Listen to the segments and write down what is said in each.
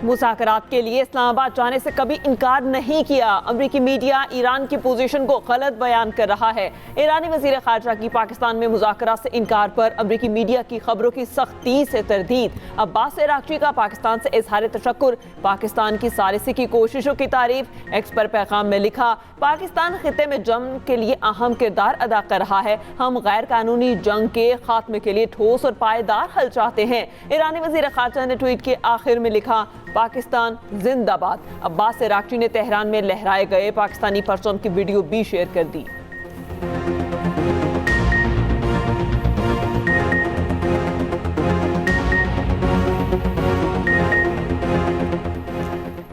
मुज़ाकरात के लिए इस्लामाबाद जाने से कभी इनकार नहीं किया। अमरीकी मीडिया ईरान की पोजीशन को गलत बयान कर रहा है। ईरानी वज़ीर ख़ारजा की पाकिस्तान में मुज़ाकरात से इनकार पर अमरीकी मीडिया की खबरों की सख्ती से तरदीद। अब्बास इराक़ची का पाकिस्तान से इज़हार तशक्कुर, पाकिस्तान की सालिसी की कोशिशों की तारीफ। एक्स पर पैगाम में लिखा, पाकिस्तान खित्ते में जंग के लिए अहम किरदार अदा कर रहा है। हम गैर कानूनी जंग के खात्मे के लिए ठोस और पायदार हल चाहते हैं। ईरानी वज़ीर ख़ारजा ने ट्वीट के आखिर में लिखा, पाकिस्तान जिंदाबाद। अब्बास इराक़ची ने तेहरान में लहराए गए पाकिस्तानी परचम की वीडियो भी शेयर कर दी।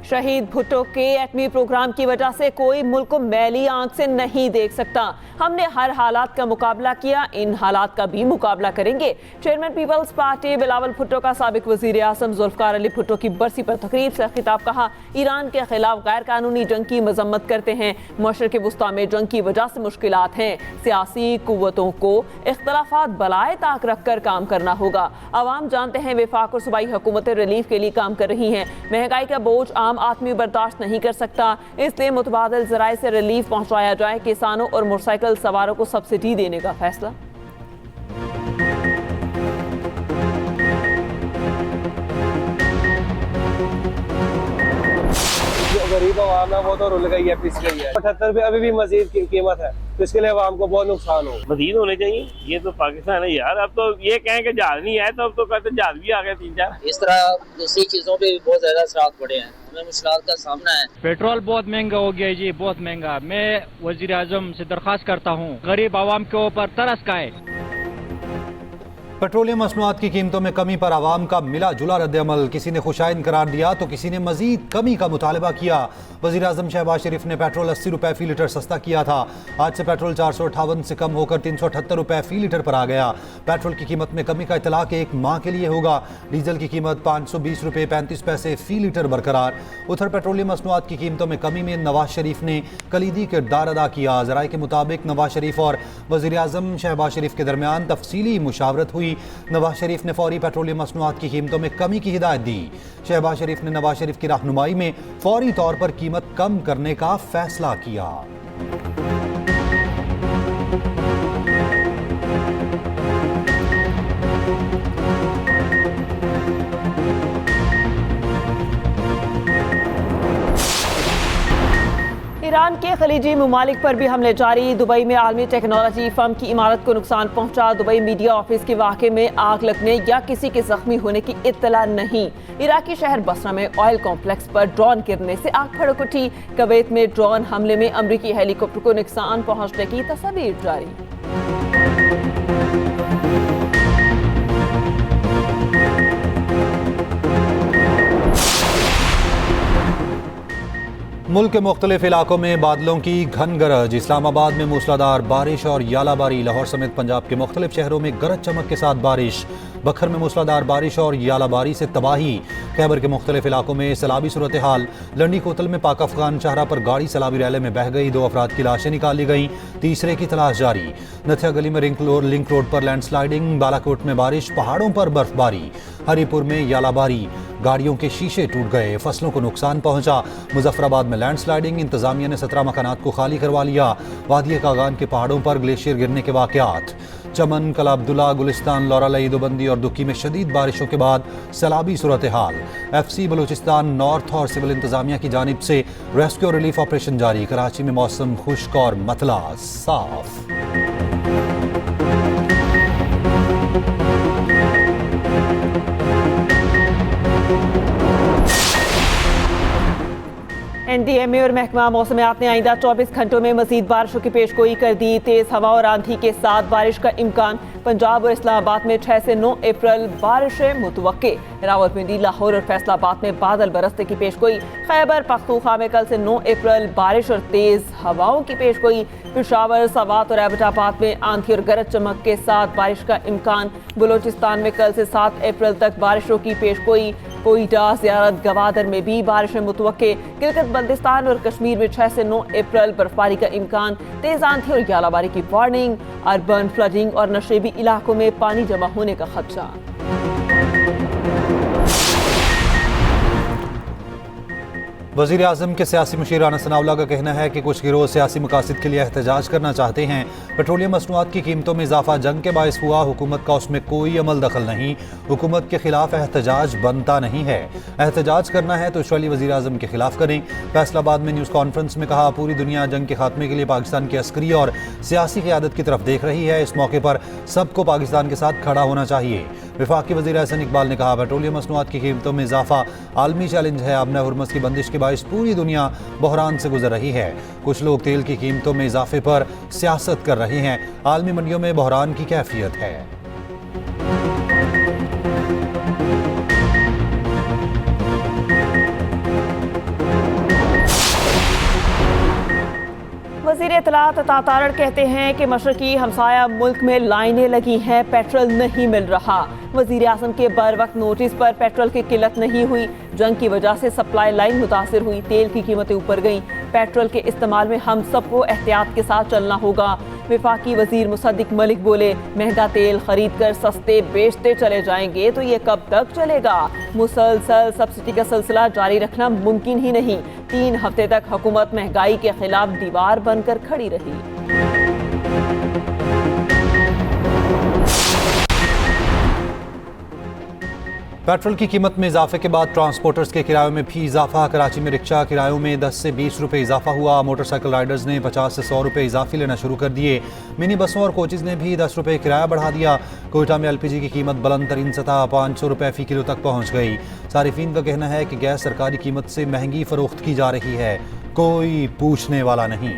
शहीद भुट्टो के एटमी प्रोग्राम की वजह से कोई मुल्क को मैली आंख से नहीं देख सकता। हमने हर हालात का मुकाबला किया, इन हालात का भी मुकाबला करेंगे। Chairman Peoples Party Bilawal Bhutto का साबिक वजीर आज़म जुल्फ़िकार अली भुट्टो की बरसी पर तकरीब से खिताब। कहा, ईरान के खिलाफ गैर कानूनी जंग की मजम्मत करते हैं। मशरिक़ वुस्ता में जंग की वजह से मुश्किलात हैं। सियासी कुव्वतों को इख्तलाफात बलाए ताक रख कर काम करना होगा। आवाम जानते हैं वफाक और सूबाई हुकूमतें रिलीफ के लिए काम कर रही हैं। महंगाई का बोझ आम आदमी बर्दाश्त नहीं कर सकता, इसलिए मुतबादिल ज़राए से रिलीफ पहुँचाया जाए। किसानों और मोटरसाइकिल सवारों को सब्सिडी देने का फैसला। जो गरीब आवाम है वो तो रुल गई है, पिस गई है। 78 पे अभी भी मजीद कीमत है, तो इसके लिए आवाम को बहुत नुकसान हो। मजीद होने चाहिए। ये तो पाकिस्तान है यार। अब तो ये कहें कि जहाज नहीं है, तो अब तो कहते जहाज भी आ गए 3-4। इस तरह दूसरी चीजों पे भी बहुत ज्यादा असरात पड़े हैं, हमें मुश्किलात का सामना है। पेट्रोल बहुत महंगा हो गया है जी, बहुत महंगा। मैं वजीर आजम से दरख्वास्त करता हूँ, गरीब आवाम के ऊपर तरस खाए। पेट्रोलियम मसनूआत की कीमतों में कमी पर आवाम का मिला जुला रद्द-ए-अमल। किसी ने खुशाइन करार दिया तो किसी ने मजीद कमी का मुतालबा किया। वज़ीर आज़म शहबाज शरीफ ने पेट्रोल 80 रुपये फ़ी लीटर सस्ता किया था। आज से पेट्रोल 458 से कम होकर 378 रुपये फ़ी लीटर पर आ गया। पेट्रोल की कीमत में कमी का इतलाक एक माह के लिए होगा। डीजल की कीमत 520 रुपये 35 पैसे फ़ी लीटर बरकरार। उधर पेट्रोलियम मसनूआत की कीमतों में कमी में नवाज शरीफ ने कलीदी किरदार अदा किया। ज़राए के मुताबिक नवाज शरीफ और वज़ीर आज़म शहबाज शरीफ के दरमियान तफसीली मुशावरत हुई। नवाज शरीफ ने फौरी पेट्रोलियम मसनूआत की कीमतों में कमी की हिदायत दी। शहबाज शरीफ ने नवाज शरीफ की रहनुमाई में फौरी तौर पर कीमत कम करने का फैसला किया। ईरान के खलीजी ममालिक पर भी हमले जारी। दुबई में आलमी टेक्नोलॉजी फर्म की इमारत को नुकसान पहुंचा। दुबई मीडिया ऑफिस के वाक़े में आग लगने या किसी के जख्मी होने की इत्तला नहीं। इराकी शहर बसरा में ऑयल कॉम्प्लेक्स पर ड्रोन गिरने से आग भड़क उठी। कुवैत में ड्रोन हमले में अमरीकी हेलीकॉप्टर को नुकसान पहुंचने की तस्वीर जारी। मुल्क के मुख्तलिफ इलाकों में बादलों की घन गरज। इस्लामाबाद में मूसलाधार बारिश और यालाबारी। लाहौर समेत पंजाब के मुख्तलिफ शहरों में गरज चमक के साथ बारिश। बखर में मूसलाधार बारिश और यालाबारी से तबाही। खैबर के मुख्तलिफ इलाकों में सैलाबी सूरत हाल। लंडी कोतल में पाक अफगान शाहरा पर गाड़ी सैलाबी रैले में बह गई। 2 अफराद की लाशें निकाली गई, तीसरे की तलाश जारी। नथिया गली में लिंक रोड पर लैंडस्लाइडिंग। बालाकोट में बारिश, पहाड़ों पर बर्फबारी। हरीपुर में यालाबारी, गाड़ियों के शीशे टूट गए, फसलों को नुकसान पहुंचा। मुजफ्फराबाद में लैंडस्लाइडिंग, इंतजामिया ने 17 मकानात को खाली करवा लिया। वादिया कागान के पहाड़ों पर ग्लेशियर गिरने के वाकयात। चमन, कला अब्दुल्ला, गुलिस्तान, लौरालई, दोबंदी और दुक्की में शदीद बारिशों के बाद सैलाबी सूरत हाल। FC बलूचिस्तान नॉर्थ और सिविल इंतजामिया की जानिब से रेस्क्यू और रिलीफ ऑपरेशन जारी। कराची में मौसम खुश्क और मतला साफ। NDMA और महकमा मौसमियात ने आइंदा 24 घंटों में मजीद बारिशों की पेशगोई कर दी। तेज हवा और आंधी के साथ बारिश का इम्कान। पंजाब और इस्लामाबाद में 6 से 9 अप्रैल बारिशें मुतवक्के। रावलपिंडी, लाहौर और फैसलाबाद में बादल बरसने की पेशगोई। खैबर पख्तूनख्वा में कल से 9 अप्रैल बारिश और तेज हवाओं की पेशगोई। पेशावर, सवात और एबटाबाद में आंधी और गरज चमक के साथ बारिश का इम्कान। बलूचिस्तान में कल से 7 अप्रैल तक बारिशों की पेशगोई। कोयटा, ज़ियारत, गवादर में भी बारिशें मुतवक्के। गिलगित बल्तिस्तान और कश्मीर में 6 से 9 अप्रैल बर्फबारी का इम्कान। तेज आंधी और यालाबारी की वार्निंग। अर्बन फ्लडिंग और नशेबी इलाकों में पानी जमा होने का खदशा। वज़ीर आज़म के सियासी मुशीर राना सनाउल्लाह का कहना है कि कुछ गिरोह सियासी मकासद के लिए एहतजाज करना चाहते हैं। पेट्रोलियम मसनूआत की कीमतों में इजाफा जंग के बायस हुआ, हुकूमत का उसमें कोई अमल दखल नहीं। हुकूमत के खिलाफ एहतजाज बनता नहीं है। एहतजाज करना है तो इसराइली वज़ीर आज़म के खिलाफ करें। फैसलाबाद में न्यूज़ कॉन्फ्रेंस में कहा, पूरी दुनिया जंग के खात्मे के लिए पाकिस्तान की अस्करी और सियासी क़यादत की तरफ देख रही है। इस मौके पर सबको पाकिस्तान के साथ खड़ा होना चाहिए। वफाकी वज़ीर एहसन इकबाल ने कहा, पेट्रोलियम मसनूआत की कीमतों में इजाफा आलमी चैलेंज है। आबना हुर्मुज़ की बंदिश के बायस पूरी दुनिया बहरान से गुजर रही है। कुछ लोग तेल की कीमतों में इजाफे पर सियासत कर रहे हैं। आलमी मंडियों में बहरान की कैफियत है। वज़ीर इत्तलात अता तारड़ कहते हैं कि मशरकी हमसाया मुल्क में लाइनें लगी हैं, पेट्रोल नहीं मिल रहा। वज़ीर आज़म के बर वक्त नोटिस पर पेट्रोल की किल्लत नहीं हुई। जंग की वजह से सप्लाई लाइन मुतासिर हुई, तेल की कीमतें ऊपर गईं। पेट्रोल के इस्तेमाल में हम सबको एहतियात के साथ चलना होगा। वफाकी वज़ीर मुसद्दिक मलिक बोले, महंगा तेल खरीद कर सस्ते बेचते चले जाएंगे तो ये कब तक चलेगा? मुसलसल सब्सिडी का सिलसिला जारी रखना मुमकिन ही नहीं। 3 हफ्ते तक हुकूमत महंगाई के खिलाफ दीवार बनकर खड़ी रही। पेट्रोल की कीमत में इजाफे के बाद ट्रांसपोर्टर्स के किरायों में भी इजाफा। कराची में रिक्शा किरायों में 10 से 20 रुपये इजाफा हुआ। मोटरसाइकिल राइडर्स ने 50 से 100 रुपये इजाफी लेना शुरू कर दिए। मिनी बसों और कोचेज़ ने भी 10 रुपये किराया बढ़ा दिया। कोयटा में LPG की कीमत बुलंद तरीन सतह 500 रुपये फ़ी किलो तक पहुँच गई। सारिफीन का कहना है कि गैस सरकारी कीमत से महंगी फ़रोख्त की जा रही है, कोई पूछने वाला नहीं।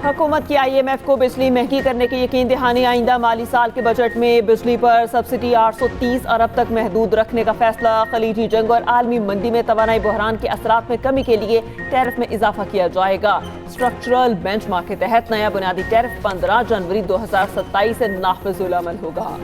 हुकूमत की IMF को बिजली महंगी करने की यकीन दहानी। आइंदा माली साल के बजट में बिजली पर सब्सिडी 830 अरब तक महदूद रखने का फैसला। खलीजी जंग और आलमी मंदी में तवानाई बहरान के असरात में कमी के लिए टैरिफ में इजाफा किया जाएगा। स्ट्रक्चरल बेंचमार्क के तहत नया बुनियादी टैरिफ 15 जनवरी 2027 से नाफिजुल अमल होगा।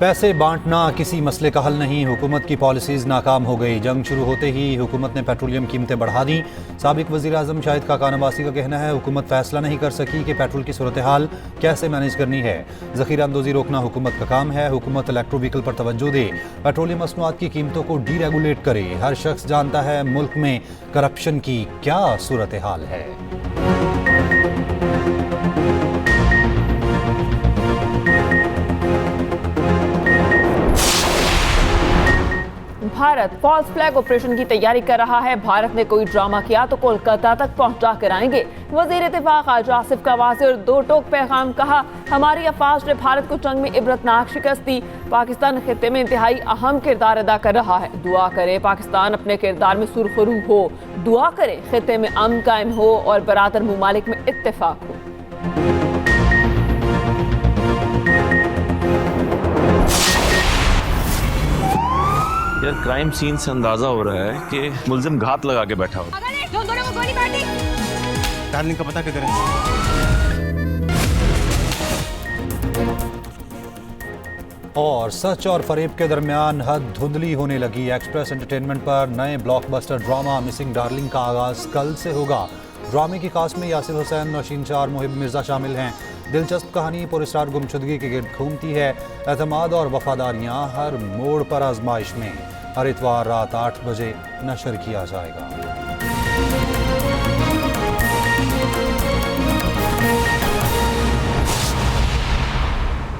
पैसे बांटना किसी मसले का हल नहीं, हुकूमत की पॉलिसीज़ नाकाम हो गई। जंग शुरू होते ही हुकूमत ने पेट्रोलियम कीमतें बढ़ा दी। साबिक वज़ीर आज़म शाहिद खाकान अब्बासी का कहना है, हुकूमत फैसला नहीं कर सकी कि पेट्रोल की सूरत हाल कैसे मैनेज करनी है। ज़ख़ीरा अंदोज़ी रोकना हुकूमत का काम है। हुकूमत इलेक्ट्रो व्हीकल पर तवज्जो दे, पेट्रोलियम मसनूआत की कीमतों को डीरेगुलेट करे। हर शख्स जानता है मुल्क में करप्शन की क्या सूरत हाल है। भारत फॉल्स फ्लैग ऑपरेशन की तैयारी कर रहा है। भारत ने कोई ड्रामा किया तो कोलकाता तक पहुंचा कर आएंगे। वजीर इत्तेफाक हाजी आसिफ का वाज़ेह और 2 टोक पैगाम। कहा, हमारी अफवाज ने भारत को जंग में इबरतनाक शिकस्त दी। पाकिस्तान खित्ते में इंतहाई अहम किरदार अदा कर रहा है। दुआ करे पाकिस्तान अपने किरदार में सुरखरू हो। दुआ करे खित्ते में अमन कायम हो और बरादर मुमालिक में इत्तेफाक हो। यार क्राइम सीन से अंदाजा हो रहा है कि मुल्जिम घात लगा के बैठा हो। दोनों को गोली मार दी। डार्लिंग का पता क्या करें? और सच और फरेब के दरमियान हद धुंधली होने लगी। एक्सप्रेस एंटरटेनमेंट पर नए ब्लॉकबस्टर ड्रामा मिसिंग डार्लिंग का आगाज कल से होगा। ड्रामे की कास्ट में यासिर हुसैन, नौशीन शाह और मुहिब मिर्जा शामिल हैं। दिलचस्प कहानी पुरस्कार गुमशुदगी के गिर्द घूमती है। एतमाद और वफादारियाँ हर मोड़ पर आजमाइश में। हर इतवार रात 8 बजे नशर किया जाएगा।